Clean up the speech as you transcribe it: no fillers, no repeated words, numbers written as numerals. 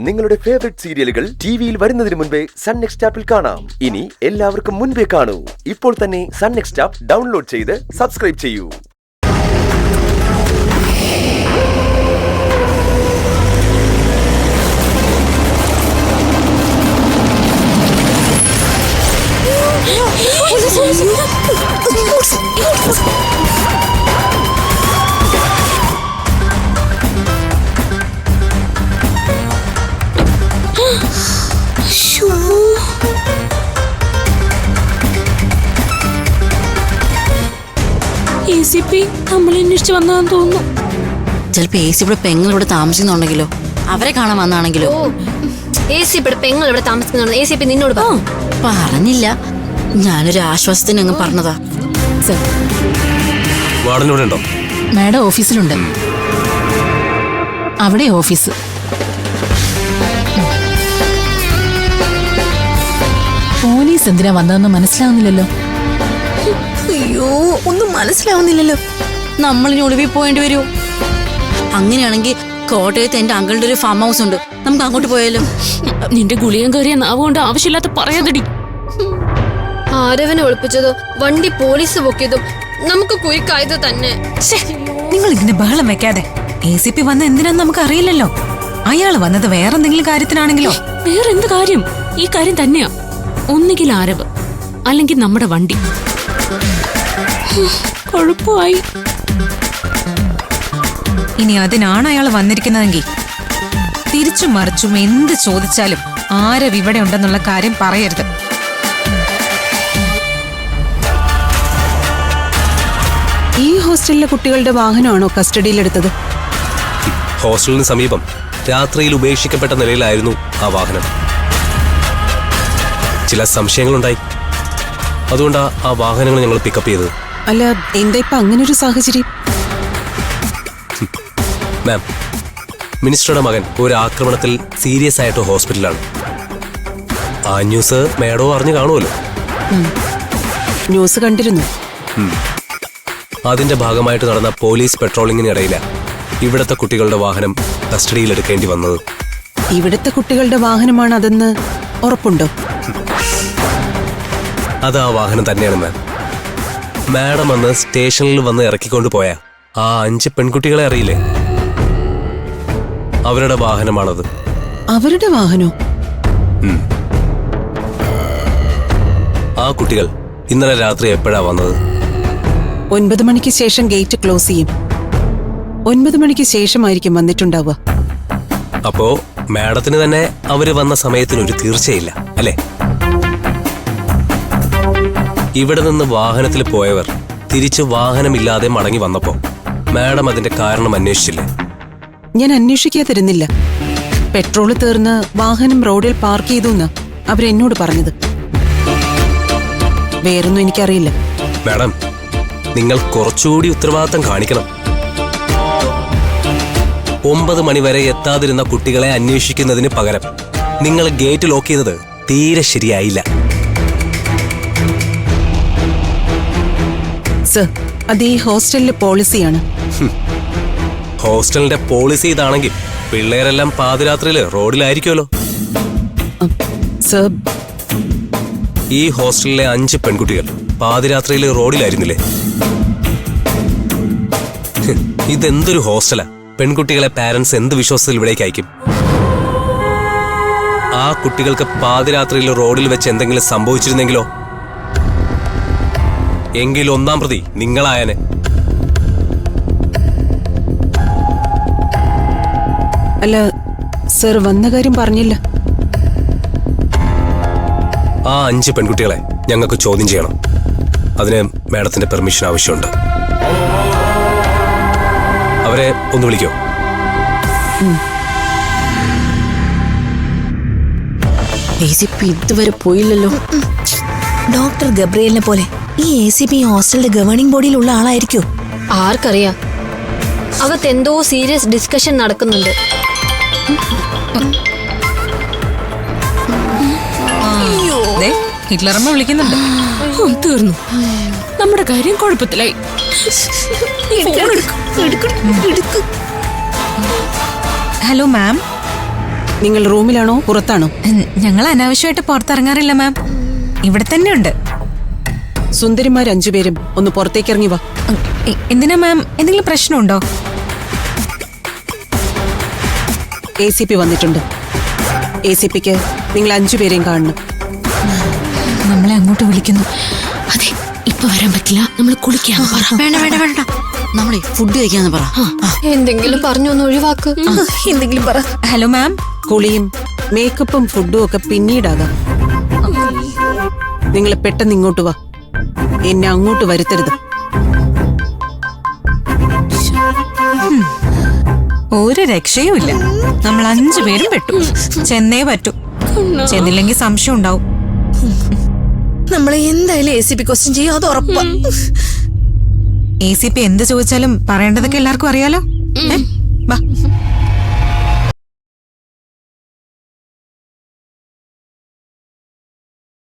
നിങ്ങളുടെ ഫേവറേറ്റ് സീരിയലുകൾ ടിവിയിൽ വരുന്നതിന് മുൻപേ സൺ നെക്സ്റ്റ് ആപ്പിൽ കാണാം. ഇനി എല്ലാവർക്കും മുൻപേ കാണൂ. ഇപ്പോൾ തന്നെ സൺ നെക്സ്റ്റ് ആപ്പ് ഡൗൺലോഡ് ചെയ്ത് സബ്സ്ക്രൈബ് ചെയ്യൂ. നമ്മളെ അന്വേഷിച്ച് വന്നതാന്ന് തോന്നുന്നു. ചിലപ്പോ എ സി ഇവിടെ പെങ്ങൾ ഇവിടെ താമസിക്കുന്നുണ്ടെങ്കിലോ, അവരെ കാണാൻ വന്നാണെങ്കിലോ. ഇവിടെ പെങ്ങൾ ഇവിടെ താമസിക്കുന്നുണ്ട്. ACP നിന്നോട് പറഞ്ഞില്ല, ഞാനൊരു ആശ്വാസത്തിന് അങ്ങ് പറഞ്ഞതാ. മാഡം ഓഫീസിലുണ്ട്. അവിടെ ഓഫീസ്. പോലീസ് എന്തിനാ വന്നതെന്ന് മനസ്സിലാവുന്നില്ലല്ലോ. അയ്യോ, ഒന്നും മനസ്സിലാവുന്നില്ലല്ലോ. നമ്മളിനി ഒളിവിൽ പോയേണ്ടി വരുമോ? അങ്ങനെയാണെങ്കിൽ കോട്ടയത്ത് എന്റെ അങ്കിളുടെ ഒരു ഫാം ഹൗസ് ഉണ്ട്, നമുക്ക് അങ്ങോട്ട് പോയാലോ? നിന്റെ ഗുളിയം കയറിയ നാവുകൊണ്ട് ആവശ്യമില്ലാത്ത പറയാതടി. ആരവനെ ഒളിപ്പിച്ചതോ വണ്ടി പോലീസ് പൊക്കിയതും നമുക്ക് കുയിക്കായത് തന്നെ. നിങ്ങൾ ഇതിന്റെ ബഹളം വെക്കാതെ. ACP വന്ന എന്തിനാന്ന് നമുക്ക് അറിയില്ലല്ലോ. അയാള് വന്നത് വേറെന്തെങ്കിലും കാര്യത്തിനാണെങ്കിലോ? വേറെന്ത് കാര്യം? ഈ കാര്യം തന്നെയാ. ഒന്നുകിൽ ആരവ്, അല്ലെങ്കിൽ നമ്മുടെ വണ്ടി. കുഴപ്പമായി. ഇനി അതിനാണ് അയാൾ വന്നിരിക്കുന്നതെങ്കിൽ തിരിച്ചും മറിച്ചും എന്ത് ചോദിച്ചാലും ആരവ് ഇവിടെ ഉണ്ടെന്നുള്ള കാര്യം പറയരുത്. ഈ ഹോസ്റ്റലിലെ കുട്ടികളുടെ വാഹനമാണോ കസ്റ്റഡിയിലെടുത്തത്? ഹോസ്റ്റലിന് സമീപം രാത്രിയിൽ ഉപേക്ഷിക്കപ്പെട്ട നിലയിലായിരുന്നു ആ വാഹനം. ചില സംശയങ്ങളുണ്ടായി, അതുകൊണ്ടാ ആ വാഹനങ്ങൾ ഞങ്ങൾ പിക്കപ്പ് ചെയ്തത്. അല്ല, എന്താ ഇപ്പൊ അങ്ങനൊരു സാഹചര്യം? മാം, മിനിസ്റ്ററുടെ മകൻ ഒരു ആക്രമണത്തിൽ സീരിയസ് ആയിട്ട് ഹോസ്പിറ്റലാണ്. ആ ന്യൂസ് മേഡോ അറിഞ്ഞു കാണുമല്ലോ. ന്യൂസ് കണ്ടിരുന്നു. അതിന്റെ ഭാഗമായിട്ട് നടന്ന പോലീസ് പെട്രോളിങ്ങിനിടയില ഇവിടത്തെ കുട്ടികളുടെ വാഹനം കസ്റ്റഡിയിലെടുക്കേണ്ടി വന്നത്. ഇവിടുത്തെ കുട്ടികളുടെ വാഹനമാണ് അതെന്ന് ഉറപ്പുണ്ടോ? അത് ആ വാഹനം തന്നെയാണ് മാം. മാഡം അന്ന് സ്റ്റേഷനിൽ വന്ന് ഇറക്കിക്കൊണ്ട് പോയ ആ 5 പെൺകുട്ടികളെ അറിയില്ലേ? അവരുടെ വാഹനമാണത്. അവരുടെ വാഹനോ? ആ കുട്ടികൾ ഇന്നലെ രാത്രി എപ്പോഴാ വന്നത്? 9 മണിക്ക് ശേഷം ഗേറ്റ് ക്ലോസ് ചെയ്യും. 9 മണിക്ക് ശേഷമായിരിക്കും വന്നിട്ടുണ്ടാവുക. അപ്പോ മാഡത്തിന് തന്നെ അവര് വന്ന സമയത്തിനൊരു തീർച്ചയില്ല അല്ലേ? ഇവിടെ നിന്ന് വാഹനത്തിൽ പോയവർ തിരിച്ചു വാഹനമില്ലാതെ മടങ്ങി വന്നപ്പോ മാഡം അതിന്റെ കാരണം അന്വേഷിച്ചില്ലേ? ഞാൻ അന്വേഷിക്കാതിരുന്നില്ല. പെട്രോള് തീർന്ന് വാഹനം റോഡിൽ പാർക്ക് ചെയ്തു എന്നാ അവരെന്നോട് പറഞ്ഞത്. വേറൊന്നും എനിക്കറിയില്ല. മാഡം, നിങ്ങൾ കുറച്ചുകൂടി ഉത്തരവാദിത്തം കാണിക്കണം. 9 മണി വരെ എത്താതിരുന്ന കുട്ടികളെ അന്വേഷിക്കുന്നതിന് പകരം നിങ്ങൾ ഗേറ്റ് ലോക്ക് ചെയ്തത് തീരെ ശരിയായില്ല. സർ, അത് ഈ ഹോസ്റ്റലിലെ പോളിസിയാണ്. ഹോസ്റ്റലിന്റെ പോളിസി ഇതാണെങ്കിൽ പിള്ളേരെല്ലാം പാതിരാത്രിയില് റോഡിലായിരിക്കുമല്ലോ. സർ, ഈ ഹോസ്റ്റലിലെ 5 പെൺകുട്ടികൾ പാതിരാത്രിയില് റോഡിലായിരുന്നില്ലേ? ഇതെന്തൊരു ഹോസ്റ്റലാ? പെൺകുട്ടികളെ പാരന്റ്സ് എന്ത് വിശ്വാസത്തിൽ ഇവിടേക്ക് അയക്കും? ആ കുട്ടികൾക്ക് പാതിരാത്രിയിൽ റോഡിൽ വെച്ച് എന്തെങ്കിലും സംഭവിച്ചിരുന്നെങ്കിലോ? എങ്കിൽ 1-ാം പ്രതി നിങ്ങളായനെ. അല്ല സർ, വന്ന കാര്യം പറഞ്ഞില്ല. ആ 5 പെൺകുട്ടികളെ ഞങ്ങൾക്ക് ചോദ്യം ചെയ്യണം. അതിന് മാഡത്തിന്റെ പെർമിഷൻ ആവശ്യമുണ്ട്. അവരെ ഒന്ന് വിളിക്കോ? ACP ഇതുവരെ പോയില്ലല്ലോ. ഡോക്ടർ ഗബ്രിയലിനെ പോലെ ഈ ACP ഹോസ്റ്റലിന്റെ ഗവേണിംഗ് ബോഡിയിലുള്ള ആളായിരിക്കോ? ആർക്കറിയാം. അകത്ത് എന്തോ സീരിയസ് ഡിസ്കഷൻ നടക്കുന്നുണ്ട്. ഹിറ്റ്ലറമ്മ വിളിക്കുന്നുണ്ട്. തീർന്നു, നമ്മുടെ കാര്യം കുഴപ്പത്തിലായി. ഹലോ മാം, നിങ്ങൾ റൂമിലാണോ പുറത്താണോ? ഞങ്ങൾ അനാവശ്യമായിട്ട് പുറത്തിറങ്ങാറില്ല മാം, ഇവിടെ തന്നെ ഉണ്ട്. സുന്ദരിമാർ 5 പേരും ഒന്ന് പുറത്തേക്ക് ഇറങ്ങി വാ. എന്തിനാ മാം, എന്തെങ്കിലും പ്രശ്നമുണ്ടോ? ACP വന്നിട്ടുണ്ട്. ACPക്ക് നിങ്ങൾ 5 പേരെയും കാണണം. നമ്മളെ അങ്ങോട്ട് വിളിക്കുന്നു. അതെ, ഇപ്പൊ വരാൻ പറ്റില്ല, നമ്മൾ കുളിക്കാൻ പറ. വേണ്ട വേണ്ട വേണ്ട, നമ്മളെ ഫുഡ് കഴിക്കാന്ന് പറ. എന്തെങ്കിലും പറഞ്ഞു ഒന്ന് ഒഴിവാക്ക്. എന്തെങ്കിലും പറ. Hello ma'am. കുളിയും മേക്കപ്പും ഫുഡും ഒക്കെ പിന്നീടാകാം. നിങ്ങൾ പെട്ടെന്ന് ഇങ്ങോട്ട് വാ, എന്നെ അങ്ങോട്ട് വരുത്തരുത്. ഒരു രക്ഷയുമില്ല, നമ്മൾ 5 പേരും പെട്ടു. ചെന്നേ പറ്റൂ, ചെന്നില്ലെങ്കിൽ സംശയം ഉണ്ടാവും. നമ്മളെ എന്തായാലും ACP ക്വസ്റ്റ്യൻ ചെയ്യും, അത് ഉറപ്പാ. ACP എന്ത് ചോദിച്ചാലും പറയേണ്ടതൊക്കെ എല്ലാവർക്കും അറിയാലോ.